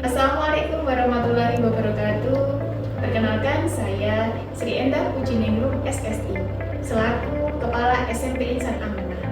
Assalamualaikum warahmatullahi wabarakatuh. Perkenalkan, saya Sri Endah Pujiningrung SSI, selaku Kepala SMP Insan Amanah,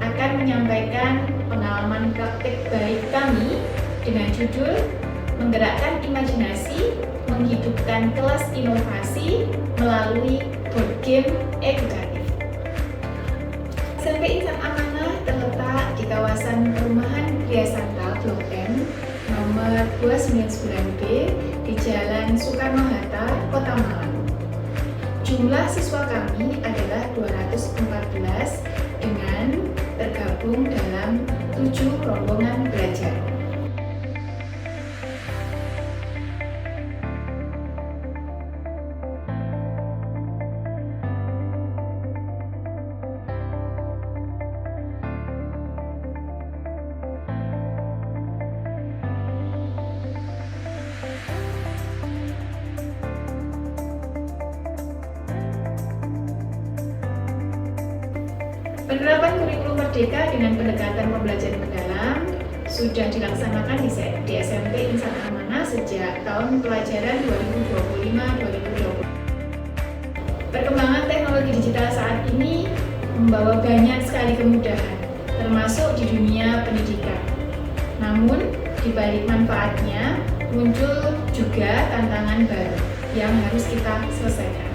akan menyampaikan pengalaman praktik baik kami dengan judul Menggerakkan Imajinasi, Menghidupkan Kelas Inovasi Melalui Board Game Edukatif. SMP Insan Amanah terletak di kawasan Perumahan Gria Santa Blok M nomor 299B di Jalan Soekarno-Hatta, Kota Malang. Jumlah siswa kami adalah 214 dengan tergabung dalam 7 rombongan belajar. Penerapan kurikulum merdeka dengan pendekatan pembelajaran mendalam sudah dilaksanakan di SMP Insan Amanah sejak tahun pelajaran 2025-2020. Perkembangan teknologi digital saat ini membawa banyak sekali kemudahan, termasuk di dunia pendidikan. Namun, di balik manfaatnya, muncul juga tantangan baru yang harus kita selesaikan.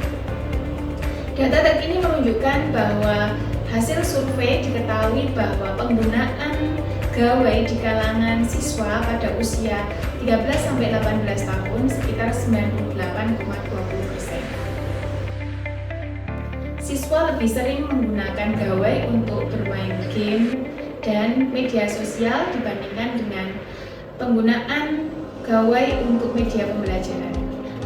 Data terkini menunjukkan bahwa hasil survei diketahui bahwa penggunaan gawai di kalangan siswa pada usia 13-18 tahun sekitar 98,20%. Siswa lebih sering menggunakan gawai untuk bermain game dan media sosial dibandingkan dengan penggunaan gawai untuk media pembelajaran.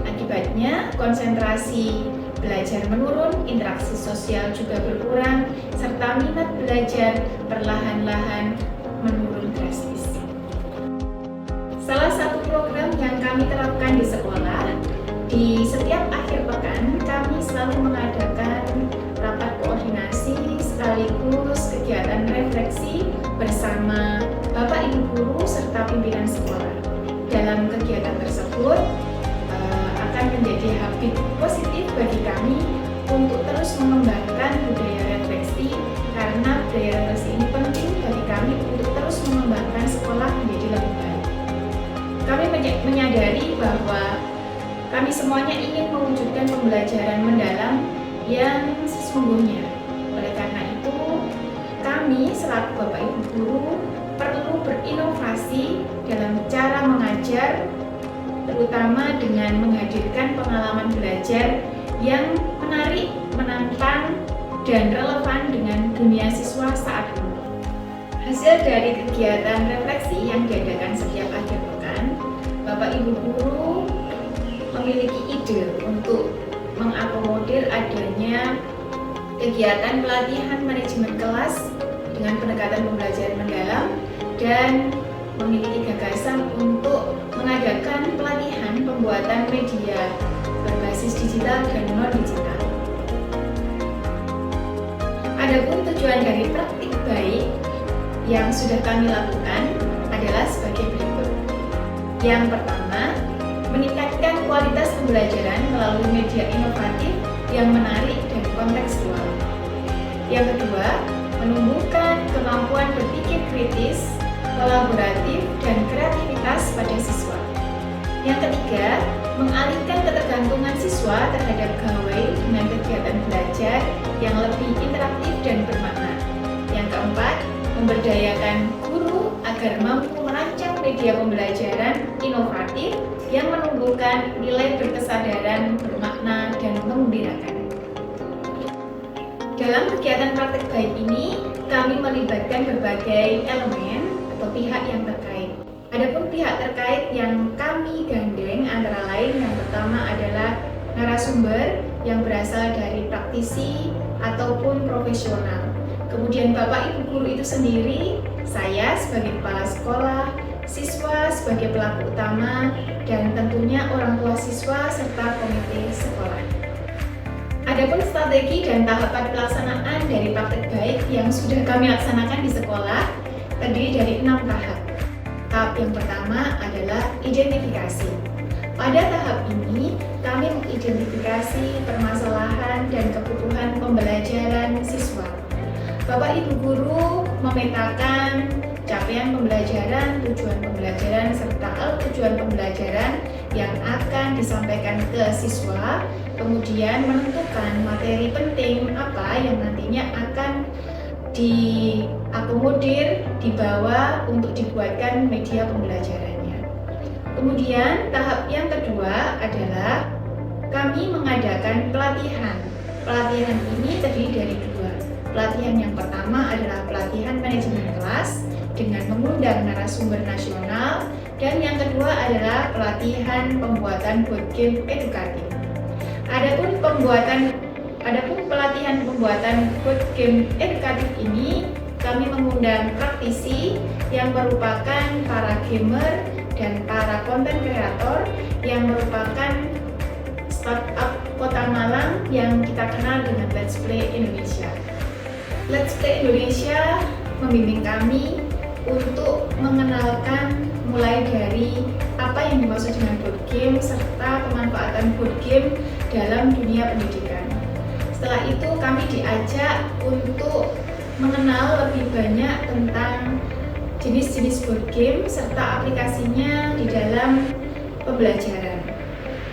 Akibatnya, konsentrasi belajar menurun, interaksi sosial juga berkurang, serta minat belajar perlahan-lahan menurun drastis. Salah satu program yang kami terapkan di sekolah, di setiap akhir pekan kami selalu mengadakan rapat koordinasi sekaligus kegiatan refleksi bersama Bapak Ibu Guru serta pimpinan sekolah. Dalam kegiatan tersebut, akan menjadi habit positif bagi kami untuk terus mengembangkan budaya refleksi, karena budaya refleksi ini penting bagi kami untuk terus mengembangkan sekolah menjadi lebih baik. Kami menyadari bahwa kami semuanya ingin mewujudkan pembelajaran mendalam yang sesungguhnya. Oleh karena itu, kami selaku Bapak Ibu Guru perlu berinovasi dalam cara mengajar, terutama dengan menghadirkan pengalaman belajar yang menarik, menantang, dan relevan dengan dunia siswa saat ini. Hasil dari kegiatan refleksi yang diadakan setiap akhir pekan, Bapak Ibu Guru memiliki ide untuk mengakomodir adanya kegiatan pelatihan manajemen kelas dengan pendekatan pembelajaran mendalam dan memiliki gagasan untuk mengadakan pelatihan pembuatan media berbasis digital dan non-digital. Adapun tujuan dari praktik baik yang sudah kami lakukan adalah sebagai berikut. Yang pertama, meningkatkan kualitas pembelajaran melalui media inovatif yang menarik dan kontekstual. Yang kedua, menumbuhkan kemampuan berpikir kritis, kolaboratif, dan kreativitas pada siswa. Yang ketiga, mengalihkan ketergantungan siswa terhadap gawai dengan kegiatan belajar yang lebih interaktif dan bermakna. Yang keempat, memberdayakan guru agar mampu merancang media pembelajaran inovatif yang menumbuhkan nilai berkesadaran, bermakna, dan menggembirakan. Dalam kegiatan praktek baik ini, kami melibatkan berbagai elemen atau pihak yang terkait. Adapun pihak terkait yang kami gandeng antara lain, yang pertama adalah narasumber yang berasal dari praktisi ataupun profesional. Kemudian Bapak Ibu Guru itu sendiri, saya sebagai kepala sekolah, siswa sebagai pelaku utama, dan tentunya orang tua siswa serta komite sekolah. Adapun strategi dan tahapan pelaksanaan dari praktek baik yang sudah kami laksanakan di sekolah terdiri dari 6 tahap. Tahap yang pertama adalah identifikasi. Pada tahap ini, kami mengidentifikasi permasalahan dan kebutuhan pembelajaran siswa. Bapak Ibu guru memetakan capaian pembelajaran, tujuan pembelajaran, serta tujuan pembelajaran yang akan disampaikan ke siswa, kemudian menentukan materi penting apa yang nantinya akan diakomodir, dibawa untuk dibuatkan media pembelajarannya. Kemudian tahap yang kedua adalah kami mengadakan pelatihan. Pelatihan ini terdiri dari dua. Pelatihan yang pertama adalah pelatihan manajemen kelas dengan mengundang narasumber nasional, dan yang kedua adalah pelatihan pembuatan board game edukatif. Adapun pelatihan pembuatan board game edukatif ini kami mengundang praktisi yang merupakan para gamer dan para konten kreator yang merupakan startup Kota Malang yang kita kenal dengan Let's Play Indonesia. Let's Play Indonesia membimbing kami untuk mengenalkan mulai dari apa yang dimaksud dengan board game serta pemanfaatan board game dalam dunia pendidikan. Setelah itu kami diajak untuk mengenal lebih banyak tentang jenis-jenis board game serta aplikasinya di dalam pembelajaran.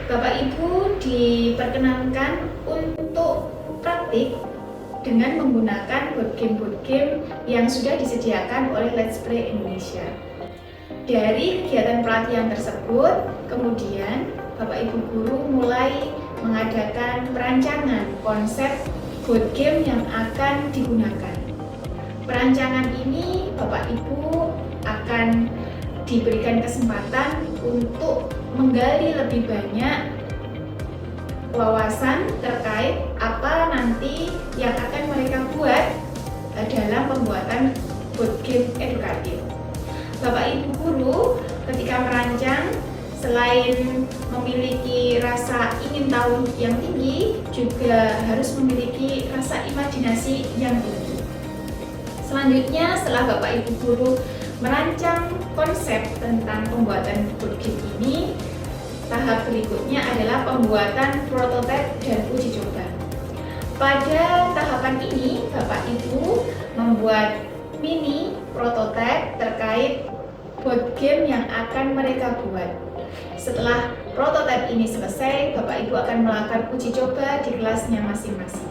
Bapak Ibu diperkenankan untuk praktik dengan menggunakan board game yang sudah disediakan oleh Let's Play Indonesia. Dari kegiatan pelatihan tersebut, kemudian Bapak Ibu guru mulai mengadakan perancangan konsep board game yang akan digunakan. Perancangan ini Bapak Ibu akan diberikan kesempatan untuk menggali lebih banyak wawasan terkait apa nanti yang akan mereka buat dalam pembuatan board game edukatif. Bapak Ibu guru ketika merancang, selain memiliki rasa ingin tahu yang tinggi, juga harus memiliki rasa imajinasi yang tinggi. Selanjutnya, setelah Bapak Ibu guru merancang konsep tentang pembuatan board game ini, tahap berikutnya adalah pembuatan prototipe dan uji coba. Pada tahapan ini, Bapak Ibu membuat mini prototipe terkait board game yang akan mereka buat. Setelah prototipe ini selesai, Bapak Ibu akan melakukan uji coba di kelasnya masing-masing.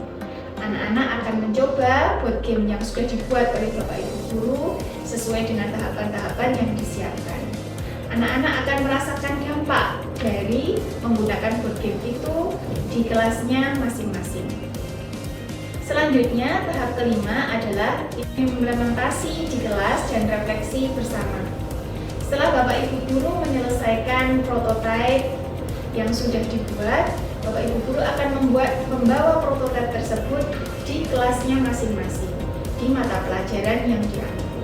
Anak-anak akan mencoba board game yang sudah dibuat oleh Bapak Ibu guru sesuai dengan tahapan-tahapan yang disiapkan. Anak-anak akan merasakan dampak dari menggunakan board game itu di kelasnya masing-masing. Selanjutnya, tahap kelima adalah implementasi di kelas dan refleksi bersama. Setelah Bapak Ibu guru menyelesaikan prototipe yang sudah dibuat, Bapak Ibu guru akan membawa prototipe tersebut di kelasnya masing-masing di mata pelajaran yang diambil.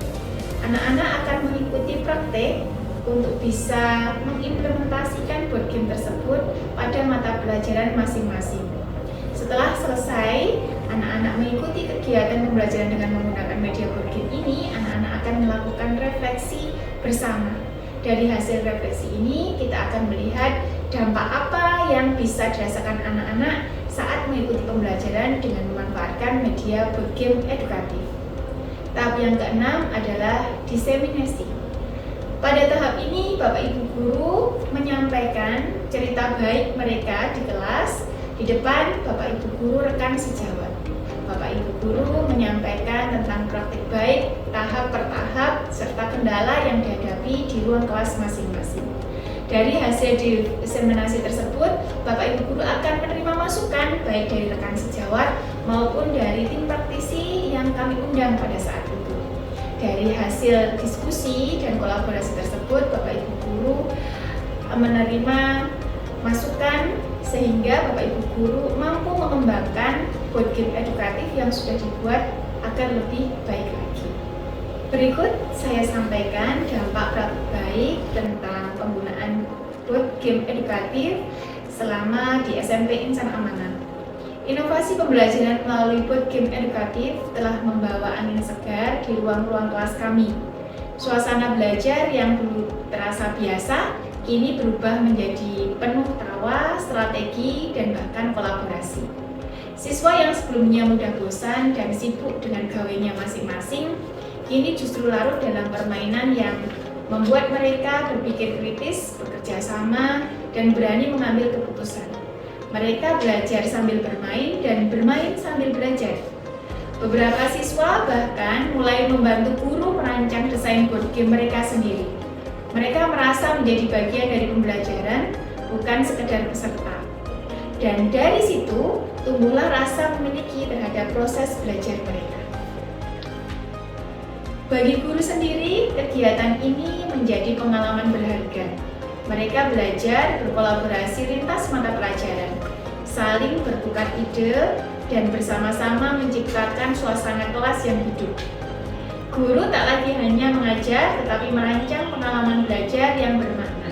Anak-anak akan mengikuti praktek untuk bisa mengimplementasikan board game tersebut pada mata pelajaran masing-masing. Setelah selesai, anak-anak mengikuti kegiatan pembelajaran dengan menggunakan media board game ini, anak-anak akan melakukan refleksi bersama. Dari hasil refleksi ini, kita akan melihat dampak apa yang bisa dirasakan anak-anak saat mengikuti pembelajaran dengan memanfaatkan media board game edukatif. Tahap yang keenam adalah diseminasi. Pada tahap ini, Bapak Ibu guru menyampaikan cerita baik mereka di kelas di depan Bapak Ibu guru rekan sejawat. Bapak Ibu guru menyampaikan tentang praktik baik tahap per tahap serta kendala yang dihadapi di ruang kelas masing-masing. Dari hasil diseminasi tersebut, Bapak Ibu guru akan menerima masukan baik dari rekan sejawat maupun dari tim praktisi yang kami undang pada saat itu. Dari hasil diskusi dan kolaborasi tersebut, Bapak Ibu guru menerima masukan sehingga Bapak Ibu guru mampu mengembangkan board game edukatif yang sudah dibuat agar lebih baik lagi. Berikut saya sampaikan dampak praktik baik tentang penggunaan board game edukatif selama di SMP Insan Amanat. Inovasi pembelajaran melalui board game edukatif telah membawa angin segar di ruang-ruang kelas kami. Suasana belajar yang dulu terasa biasa, kini berubah menjadi penuh tawa, strategi, dan bahkan kolaborasi. Siswa yang sebelumnya mudah bosan dan sibuk dengan gawainya masing-masing, kini justru larut dalam permainan yang membuat mereka berpikir kritis, bekerja sama, dan berani mengambil keputusan. Mereka belajar sambil bermain dan bermain sambil belajar. Beberapa siswa bahkan mulai membantu guru merancang desain board game mereka sendiri. Mereka merasa menjadi bagian dari pembelajaran, bukan sekedar peserta. Dan dari situ, tumbuhlah rasa memiliki terhadap proses belajar mereka. Bagi guru sendiri, kegiatan ini menjadi pengalaman berharga. Mereka belajar berkolaborasi lintas mata pelajaran, saling bertukar ide, dan bersama-sama menciptakan suasana kelas yang hidup. Guru tak lagi hanya mengajar, tetapi merancang pengalaman belajar yang bermakna.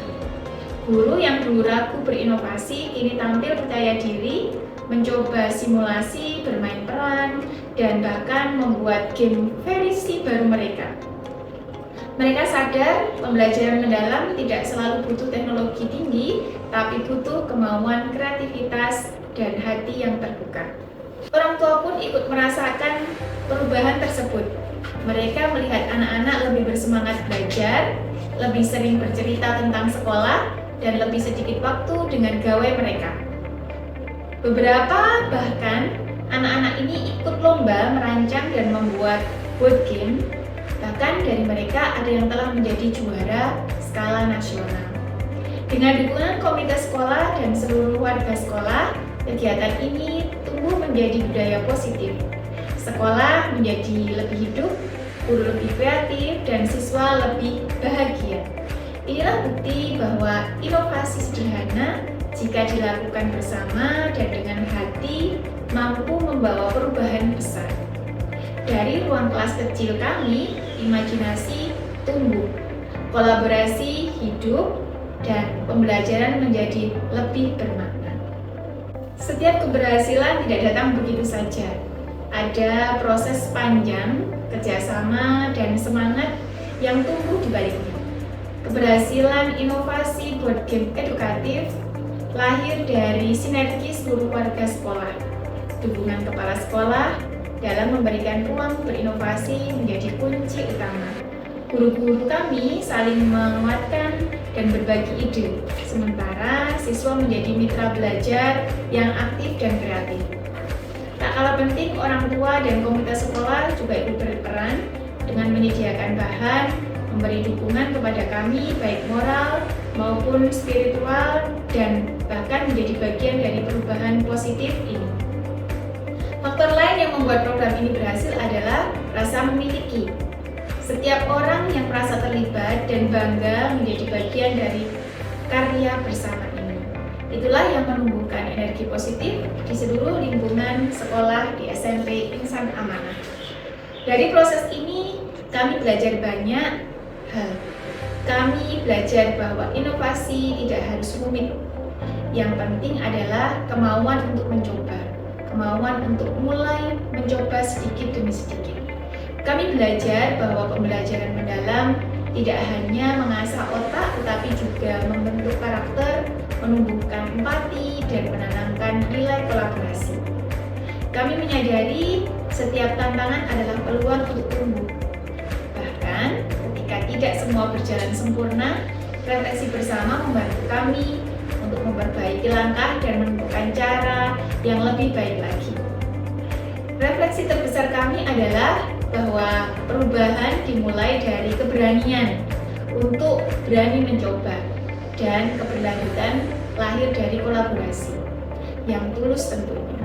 Guru yang dulu ragu berinovasi kini tampil percaya diri, mencoba simulasi, bermain peran, dan bahkan membuat game versi baru mereka. Mereka sadar pembelajaran mendalam tidak selalu butuh teknologi tinggi, tapi butuh kemauan kreativitas dan hati yang terbuka. Orang tua pun ikut merasakan perubahan tersebut. Mereka melihat anak-anak lebih bersemangat belajar, lebih sering bercerita tentang sekolah, dan lebih sedikit waktu dengan gawai mereka. Beberapa bahkan anak-anak ini ikut lomba merancang dan membuat board game. Bahkan dari mereka ada yang telah menjadi juara skala nasional. Dengan dukungan komite sekolah dan seluruh warga sekolah, kegiatan ini tumbuh menjadi budaya positif. Sekolah menjadi lebih hidup, guru lebih kreatif, dan siswa lebih bahagia. Inilah bukti bahwa inovasi sederhana jika dilakukan bersama dan dengan hati mampu membawa perubahan besar. Dari ruang kelas kecil kami, imajinasi tumbuh, kolaborasi hidup, dan pembelajaran menjadi lebih bermakna. Setiap keberhasilan tidak datang begitu saja. Ada proses panjang, kerjasama, dan semangat yang tumbuh di baliknya. Keberhasilan inovasi board game edukatif lahir dari sinergi seluruh warga sekolah. Dukungan kepala sekolah dalam memberikan ruang berinovasi menjadi kunci utama. Guru-guru kami saling menguatkan dan berbagi ide, sementara siswa menjadi mitra belajar yang aktif dan kreatif. Tak kalah penting, orang tua dan komunitas sekolah juga ikut berperan dengan menyediakan bahan, memberi dukungan kepada kami baik moral maupun spiritual, dan bahkan menjadi bagian dari perubahan positif ini. Faktor lain yang membuat program ini berhasil adalah rasa memiliki. Setiap orang yang merasa terlibat dan bangga menjadi bagian dari karya bersama ini. Itulah yang menumbuhkan energi positif di seluruh lingkungan sekolah di SMP Insan Amanah. Dari proses ini, kami belajar banyak hal. Kami belajar bahwa inovasi tidak harus rumit. Yang penting adalah kemauan untuk mencoba, kemauan untuk mulai mencoba sedikit demi sedikit. Kami belajar bahwa pembelajaran mendalam tidak hanya mengasah otak, tetapi juga membentuk karakter, menumbuhkan empati, dan menanamkan nilai kolaborasi. Kami menyadari setiap tantangan adalah peluang untuk tumbuh. Bahkan, ketika tidak semua berjalan sempurna, refleksi bersama membantu kami untuk memperbaiki langkah dan menemukan cara yang lebih baik lagi. Refleksi terbesar kami adalah bahwa perubahan dimulai dari keberanian untuk berani mencoba, dan keberlanjutan lahir dari kolaborasi yang tulus tentunya.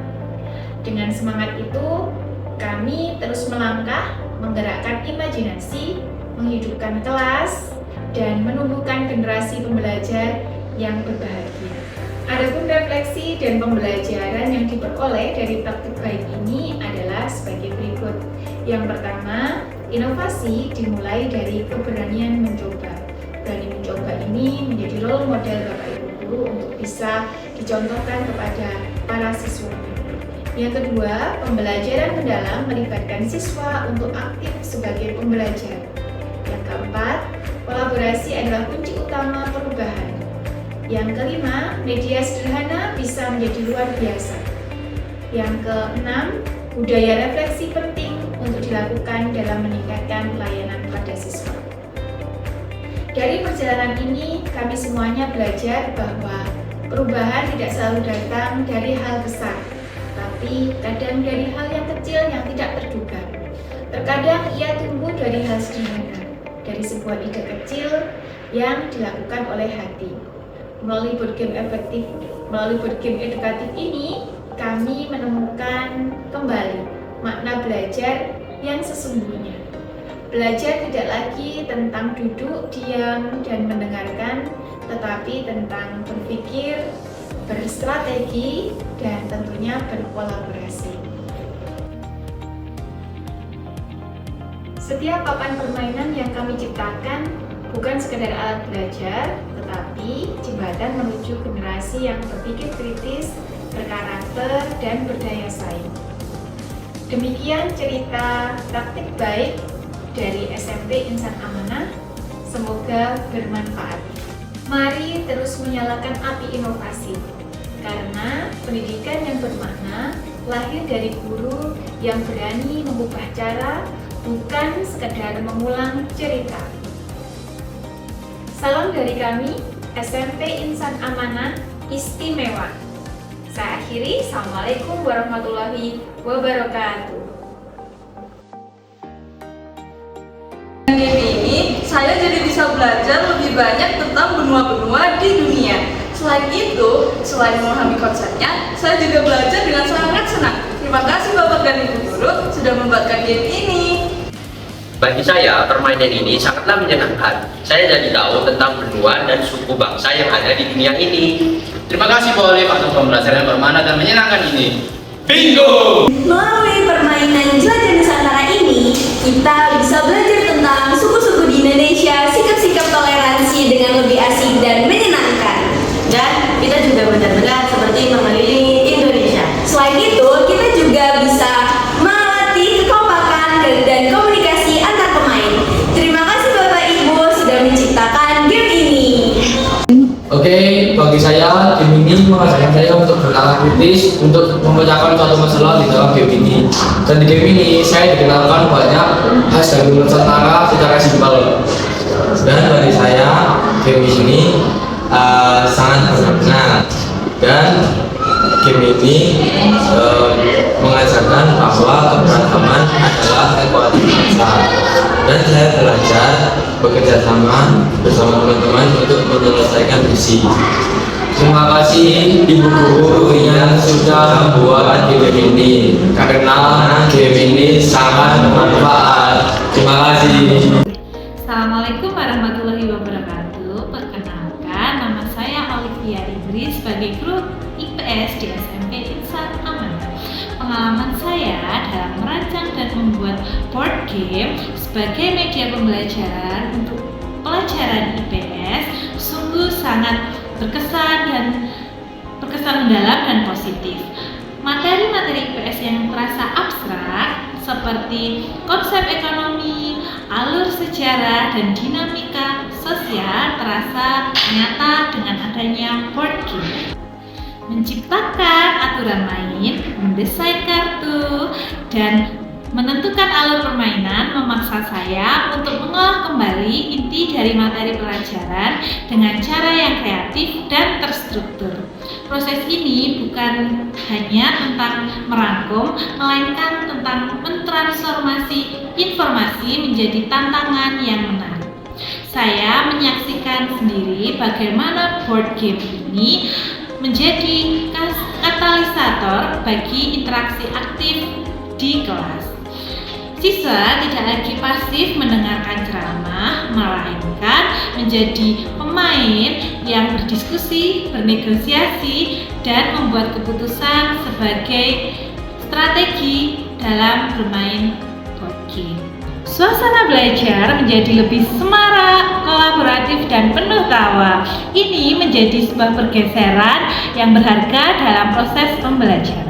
Dengan semangat itu, kami terus melangkah, menggerakkan imajinasi, menghidupkan kelas, dan menumbuhkan generasi pembelajar yang berbahagia. Adapun refleksi dan pembelajaran yang diperoleh dari praktik baik ini adalah sebagai berikut. Yang pertama, inovasi dimulai dari keberanian mencoba. Berani mencoba ini menjadi role model Bapak Ibu guru untuk bisa dicontohkan kepada para siswanya. Yang kedua, pembelajaran mendalam melibatkan siswa untuk aktif sebagai pembelajar. Yang keempat, kolaborasi adalah kunci utama perubahan. Yang kelima, media sederhana bisa menjadi luar biasa. Yang keenam, budaya refleksi penting untuk dilakukan dalam meningkatkan pelayanan pada siswa. Dari perjalanan ini, kami semuanya belajar bahwa perubahan tidak selalu datang dari hal besar, tapi kadang dari hal yang kecil yang tidak terduga. Terkadang ia tumbuh dari hal sederhana, dari sebuah ide kecil yang dilakukan oleh hati. Melalui board game edukatif ini, kami menemukan kembali makna belajar yang sesungguhnya. Belajar tidak lagi tentang duduk, diam, dan mendengarkan, tetapi tentang berpikir, berstrategi, dan tentunya berkolaborasi. Setiap papan permainan yang kami ciptakan bukan sekedar alat belajar, tetapi jembatan menuju generasi yang berpikir kritis, berkarakter, dan berdaya saing. Demikian cerita praktik baik dari SMP Insan Amanah, semoga bermanfaat. Mari terus menyalakan api inovasi, karena pendidikan yang bermakna lahir dari guru yang berani mengubah cara, bukan sekedar mengulang cerita. Salam dari kami, SMP Insan Amanah Istimewa. Saya akhiri, Assalamualaikum warahmatullahi wabarakatuh. Ini saya jadi bisa belajar lebih banyak tentang benua-benua di dunia. Selain itu, selain memahami konsepnya, saya juga belajar dengan sangat senang. Terima kasih Bapak dan Ibu Guru sudah membuatkan game ini. Bagi saya, permainan ini sangatlah menyenangkan. Saya jadi tahu tentang benua dan suku bangsa yang ada di dunia ini. Terima kasih Pak Olive atas pembelajaran yang bermakna dan menyenangkan ini. Bingo! Melalui permainan Jelajah Nusantara ini, kita bisa belajar tentang suku-suku di Indonesia, sikap-sikap toleransi dengan lebih asik dan menyenangkan. Dan kita juga benar-benar seperti mengelilingi Indonesia. Selain itu, kita juga bisa melatih kekompakan dan komunikasi antar pemain. Terima kasih Bapak Ibu sudah menciptakan game ini. Oke, bagi saya game ini mengajarkan saya untuk bernalar kritis, untuk memecahkan suatu masalah di dalam game ini. Dan di game ini saya dikenalkan banyak khas dari Nusantara secara simpel. Dan bagi saya game ini sangat bermakna. Dan game ini mengajarkan bahwa keberagaman adalah ekualitas bangsa. Dan saya belajar bekerja sama bersama teman-teman untuk menyelesaikan misi. Terima kasih Ibu Guru yang sudah membuat game ini, karena game ini sangat bermanfaat. Terima kasih. Assalamualaikum warahmatullahi wabarakatuh. Perkenalkan, nama saya Olivia Idris sebagai guru IPS di SMP Insan Amanah. Pengalaman saya dalam merancang dan membuat board game sebagai media pembelajaran untuk pelajaran IPS sungguh sangat berkesan mendalam dan positif. Materi-materi IPS yang terasa abstrak seperti konsep ekonomi, alur sejarah, dan dinamika sosial terasa nyata dengan adanya board game. Menciptakan aturan main, mendesain kartu, dan menentukan alur permainan memaksa saya untuk mengolah kembali inti dari materi pelajaran dengan cara yang kreatif dan terstruktur. Proses ini bukan hanya tentang merangkum, melainkan tentang mentransformasi informasi menjadi tantangan yang menarik. Saya menyaksikan sendiri bagaimana board game ini menjadi katalisator bagi interaksi aktif di kelas. Siswa tidak lagi pasif mendengarkan ceramah, melainkan menjadi pemain yang berdiskusi, bernegosiasi, dan membuat keputusan sebagai strategi dalam bermain board game. Suasana belajar menjadi lebih semarak, kolaboratif, dan penuh tawa. Ini menjadi sebuah pergeseran yang berharga dalam proses pembelajaran.